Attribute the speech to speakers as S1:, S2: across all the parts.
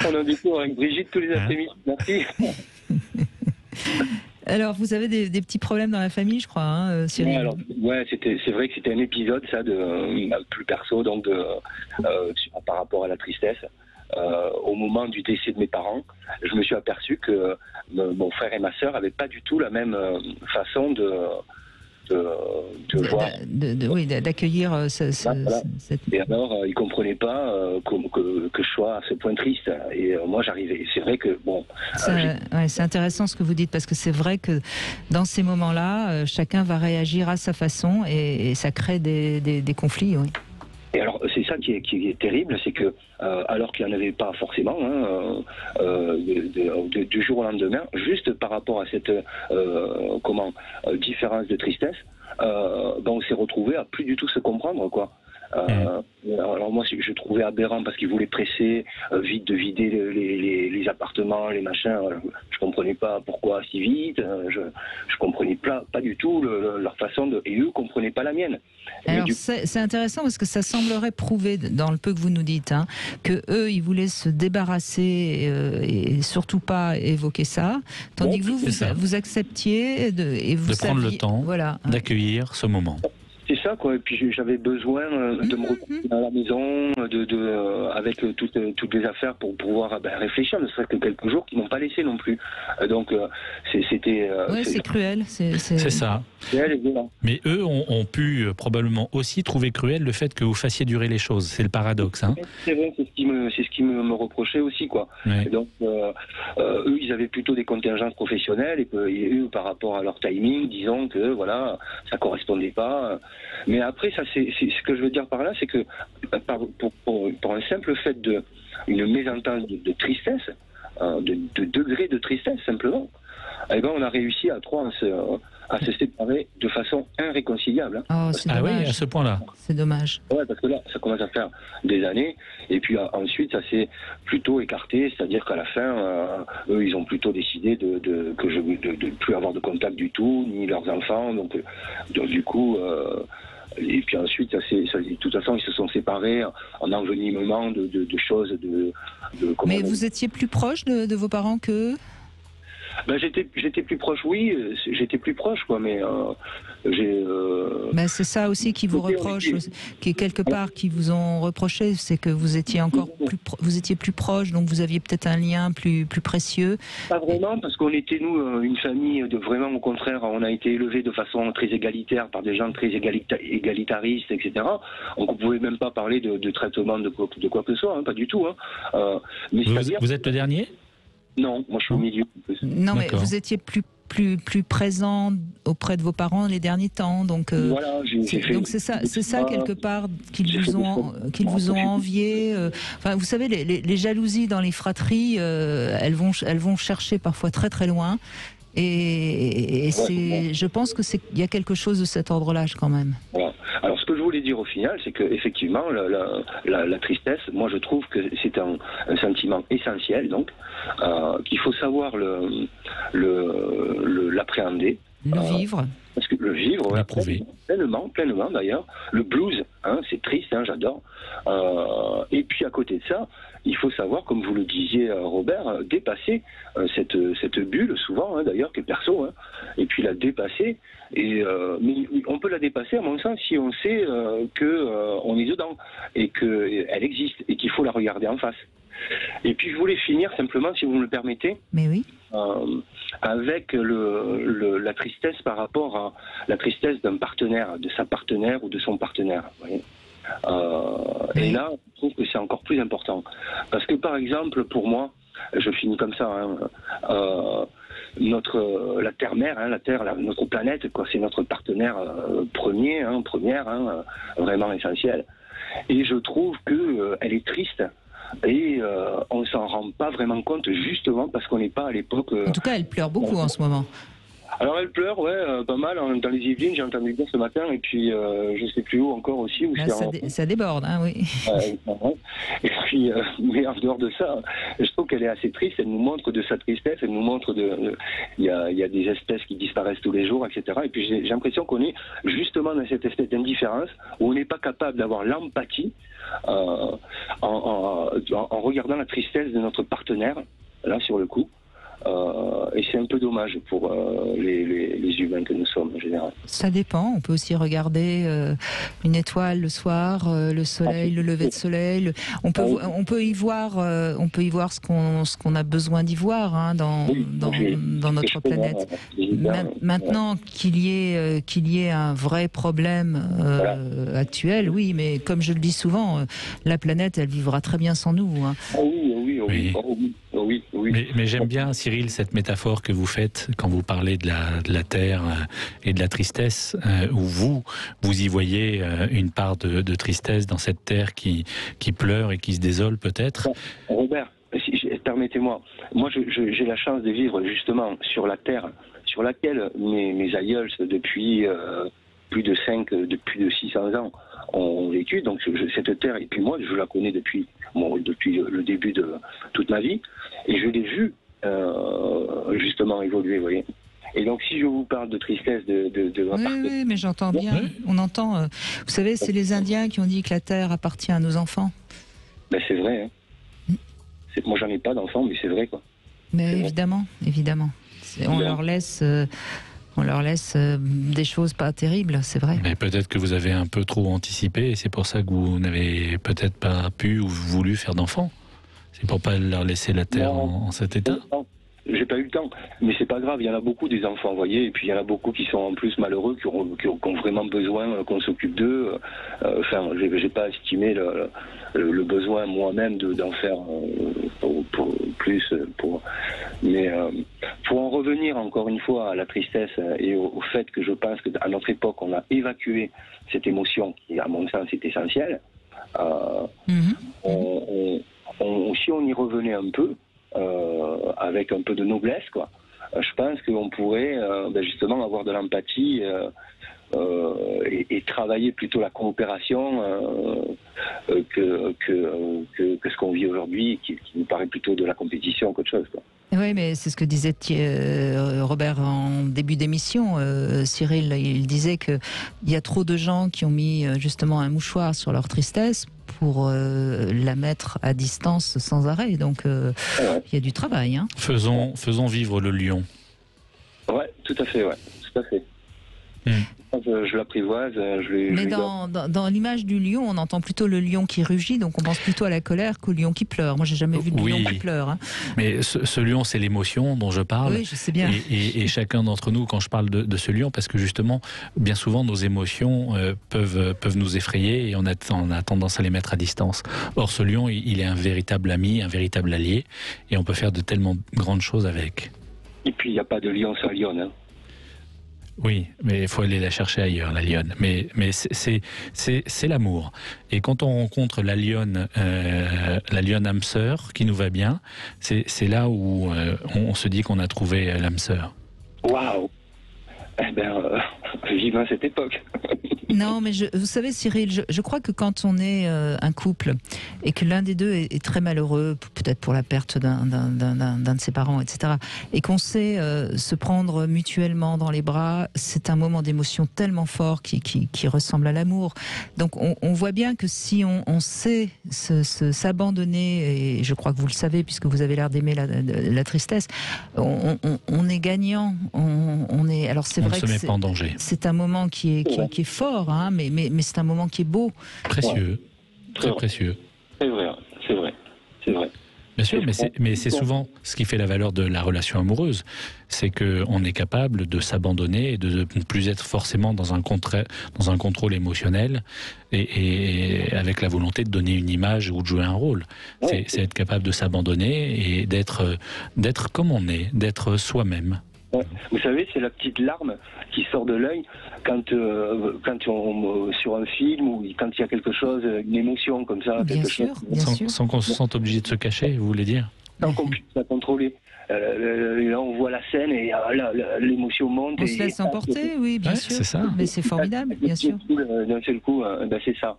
S1: On a des cours avec Brigitte tous les après-midi. Merci.
S2: Alors, vous avez des petits problèmes dans la famille, je crois, hein, Cyril.
S1: C'est vrai que c'était un épisode, ça, plus perso, donc par rapport à la tristesse. Au moment du décès de mes parents, je me suis aperçu que mon frère et ma sœur n'avaient pas du tout la même façon de voir.
S2: Oui, d'accueillir cette...
S1: Et alors, ils ne comprenaient pas que je sois à ce point triste. Et moi, j'arrivais. C'est vrai que, bon...
S2: c'est intéressant ce que vous dites, parce que c'est vrai que dans ces moments-là, chacun va réagir à sa façon et ça crée des conflits, oui.
S1: Et alors, c'est ça qui est terrible, c'est que, alors qu'il n'y en avait pas forcément, du jour au lendemain, juste par rapport à cette différence de tristesse, on s'est retrouvés à plus du tout se comprendre, quoi. Alors moi, je trouvais aberrant parce qu'ils voulaient presser vite de vider les appartements, les machins. Je comprenais pas pourquoi si vite. Je comprenais pas du tout leur façon de... Et eux comprenaient pas la mienne.
S2: Alors c'est intéressant parce que ça semblerait prouver, dans le peu que vous nous dites, que eux, ils voulaient se débarrasser et surtout pas évoquer ça, tandis que vous acceptiez de
S3: prendre le temps, d'accueillir ce moment.
S1: C'est ça, quoi. Et puis j'avais besoin de me retrouver à la maison, avec toutes les affaires pour pouvoir réfléchir, ne serait-ce que quelques jours qui m'ont pas laissé non plus. Donc c'était.
S2: C'est cruel. C'est
S3: ça. Mais eux ont pu probablement aussi trouver cruel le fait que vous fassiez durer les choses. C'est le paradoxe. Hein.
S1: C'est vrai, c'est ce qui me reprochait aussi, quoi.
S3: Ouais.
S1: Et donc eux, ils avaient plutôt des contingences professionnelles et eux, par rapport à leur timing, disons que voilà, ça correspondait pas. Mais après, ça, c'est ce que je veux dire par là, c'est que pour un simple fait une mésentente de tristesse, de degré de tristesse simplement, eh ben on a réussi à se séparer de façon irréconciliable.
S2: Oh, c'est dommage.
S3: Oui, à ce point-là.
S2: C'est dommage.
S1: Ouais, parce que là, ça commence à faire des années, et puis ensuite, ça s'est plutôt écarté, c'est-à-dire qu'à la fin, eux, ils ont plutôt décidé de plus avoir de contact du tout, ni leurs enfants, donc du coup... et puis ensuite, de toute façon, ils se sont séparés en envenimement de choses.
S2: Mais vous étiez plus proche de vos parents qu'eux ?
S1: J'étais plus proche, oui, j'étais plus proche, quoi, mais
S2: c'est ça aussi qui vous reproche, qui est quelque part qui vous ont reproché, c'est que vous étiez vous étiez plus proche, donc vous aviez peut-être un lien plus précieux.
S1: Pas vraiment, parce qu'on était nous une famille de vraiment, au contraire, on a été élevés de façon très égalitaire par des gens très égalitaristes, etc. Donc on pouvait même pas parler de traitement de quoi que ce soit, hein, pas du tout. Hein. Mais
S3: vous êtes le dernier ?
S1: Non, moi je suis au milieu.
S2: Non, mais vous étiez plus présent auprès de vos parents les derniers temps, donc donc c'est ça quelque part qu'ils vous ont envié. Enfin, vous savez, les jalousies dans les fratries, elles vont chercher parfois très très loin. Et je pense que il y a quelque chose de cet ordre-là quand même.
S1: Voilà. Alors ce que je voulais dire au final, c'est que effectivement la tristesse, moi je trouve que c'est un sentiment essentiel, donc qu'il faut savoir l'appréhender,
S2: le vivre.
S1: Parce que le vivre, pleinement d'ailleurs. Le blues, c'est triste, j'adore. Et puis à côté de ça, il faut savoir, comme vous le disiez, Robert, dépasser cette bulle, souvent d'ailleurs, qui est perso, et puis la dépasser. Mais on peut la dépasser, à mon sens, si on sait qu'on est dedans, et qu'elle existe, et qu'il faut la regarder en face. Et puis je voulais finir simplement, si vous me le permettez.
S2: Mais oui.
S1: Avec la tristesse par rapport à la tristesse d'un partenaire, de sa partenaire ou de son partenaire. Vous voyez. Et là, je trouve que c'est encore plus important. Parce que par exemple, pour moi, je finis comme ça, la Terre-Mère, la Terre, notre planète, c'est notre partenaire première, vraiment essentiel. Et je trouve qu'elle est triste. Et on s'en rend pas vraiment compte, justement parce qu'on n'est pas à l'époque...
S2: En tout cas, elle pleure beaucoup en ce moment.
S1: Alors elle pleure, ouais, pas mal. Dans les Yvelines, j'ai entendu dire ce matin, et puis je sais plus où encore aussi. Où
S2: ça déborde, hein, oui.
S1: Et puis, mais en dehors de ça, je trouve qu'elle est assez triste. Elle nous montre de sa tristesse, elle nous montre il y a des espèces qui disparaissent tous les jours, etc. Et puis j'ai l'impression qu'on est justement dans cette espèce d'indifférence où on n'est pas capable d'avoir l'empathie en regardant la tristesse de notre partenaire, là sur le coup. Et c'est un peu dommage pour les humains que nous sommes en général.
S2: Ça dépend. On peut aussi regarder une étoile le soir, le soleil, le lever de soleil. On peut y voir ce qu'on a besoin d'y voir, hein, dans notre planète. Maintenant qu'il y ait un vrai problème actuel, oui, mais comme je le dis souvent, la planète, elle vivra très bien sans nous. Hein.
S1: Oui.
S3: Mais j'aime bien, Cyril, cette métaphore que vous faites quand vous parlez de la terre et de la tristesse, où vous y voyez une part de tristesse dans cette terre qui pleure et qui se désole peut-être.
S1: Robert, permettez-moi, moi j'ai la chance de vivre justement sur la terre sur laquelle mes aïeuls depuis plus de 600 ans ont vécu, donc cette terre, et puis moi je la connais depuis le début de toute ma vie, et je l'ai vue justement évoluer, vous voyez. Et donc si je vous parle de tristesse de ma part...
S2: Oui, mais j'entends bien, on entend, vous savez, c'est les Indiens qui ont dit que la terre appartient à nos enfants.
S1: Ben c'est vrai, hein. Moi j'en ai pas d'enfants, mais c'est vrai, quoi.
S2: Mais évidemment. On leur laisse des choses pas terribles, c'est vrai.
S3: Mais peut-être que vous avez un peu trop anticipé et c'est pour ça que vous n'avez peut-être pas pu ou voulu faire d'enfants. C'est pour pas leur laisser la terre en cet état.
S1: Non, j'ai pas eu le temps, mais c'est pas grave. Il y en a beaucoup des enfants, vous voyez, et puis il y en a beaucoup qui sont en plus malheureux, qui ont vraiment besoin qu'on s'occupe d'eux. Enfin, j'ai pas estimé le besoin moi-même d'en faire plus. Mais pour en revenir encore une fois à la tristesse et au fait que je pense qu'à notre époque on a évacué cette émotion qui, à mon sens, est essentielle. Si on y revenait un peu, avec un peu de noblesse, quoi, je pense qu'on pourrait justement avoir de l'empathie et travailler plutôt la coopération que ce qu'on vit aujourd'hui, qui nous paraît plutôt de la compétition qu'autre chose, quoi.
S2: Oui, mais c'est ce que disait Robert en début d'émission. Cyril, il disait qu'il y a trop de gens qui ont mis justement un mouchoir sur leur tristesse pour la mettre à distance sans arrêt. Donc, il y a du travail. Hein.
S3: Faisons vivre le lion.
S1: Ouais, tout à fait, ouais. Tout à fait. Je l'apprivoise.
S2: Mais dans l'image du lion, on entend plutôt le lion qui rugit, donc on pense plutôt à la colère qu'au lion qui pleure. Moi, j'ai jamais vu de lion qui pleure. Hein.
S3: Mais ce lion, c'est l'émotion dont je parle.
S2: Oui, je sais bien.
S3: Et chacun d'entre nous, quand je parle de ce lion, parce que justement, bien souvent, nos émotions peuvent nous effrayer et on a tendance à les mettre à distance. Or, ce lion, il est un véritable ami, un véritable allié, et on peut faire de tellement grandes choses avec.
S1: Et puis, il n'y a pas de lion sans lionne, hein.
S3: Oui, mais il faut aller la chercher ailleurs, la lionne. Mais c'est l'amour. Et quand on rencontre la lionne âme sœur qui nous va bien, c'est là où on se dit qu'on a trouvé l'âme sœur.
S1: Waouh! Eh bien, vivement cette époque.
S2: Non, mais vous savez, Cyril, je crois que quand on est un couple et que l'un des deux est très malheureux, peut-être pour la perte d'un de ses parents, etc., et qu'on sait se prendre mutuellement dans les bras, c'est un moment d'émotion tellement fort qui ressemble à l'amour. Donc on voit bien que si on sait s'abandonner, et je crois que vous le savez puisque vous avez l'air d'aimer la tristesse, on est gagnant. Alors c'est vrai que
S3: se met pas en danger.
S2: C'est un moment qui est fort, hein, mais c'est un moment qui est beau.
S3: Précieux, très précieux.
S1: C'est vrai.
S3: Bien sûr, mais c'est souvent ce qui fait la valeur de la relation amoureuse, c'est qu'on est capable de s'abandonner et de ne plus être forcément dans un contrôle émotionnel et avec la volonté de donner une image ou de jouer un rôle. C'est être capable de s'abandonner et d'être comme on est, d'être soi-même.
S1: Ouais. Vous savez, c'est la petite larme qui sort de l'œil quand sur un film ou quand il y a quelque chose, une émotion comme ça.
S2: Bien sûr.
S3: Sans qu'on se sente obligé de se cacher, vous voulez dire?
S1: sans qu'on puisse la contrôler. Là, on voit la scène et l'émotion monte.
S2: On se laisse emporter, oui, bien sûr.
S3: C'est ça.
S2: Mais c'est formidable, bien sûr.
S1: D'un seul coup, c'est ça.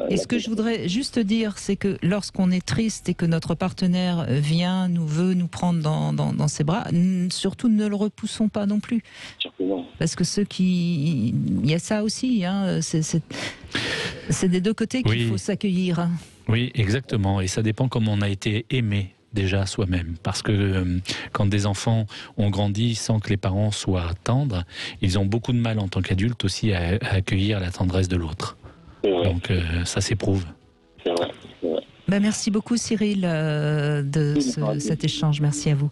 S2: Et ce que je voudrais juste dire, c'est que lorsqu'on est triste et que notre partenaire veut nous prendre dans ses bras, surtout ne le repoussons pas non plus.
S1: Certainement.
S2: Parce que il y a ça aussi, hein, c'est des deux côtés qu'il faut s'accueillir.
S3: Oui, exactement. Et ça dépend comment on a été aimé déjà soi-même. Parce que quand des enfants ont grandi sans que les parents soient tendres, ils ont beaucoup de mal en tant qu'adultes aussi à accueillir la tendresse de l'autre. Donc ça s'éprouve.
S1: C'est vrai.
S2: Merci beaucoup Cyril de cet échange. Merci à vous.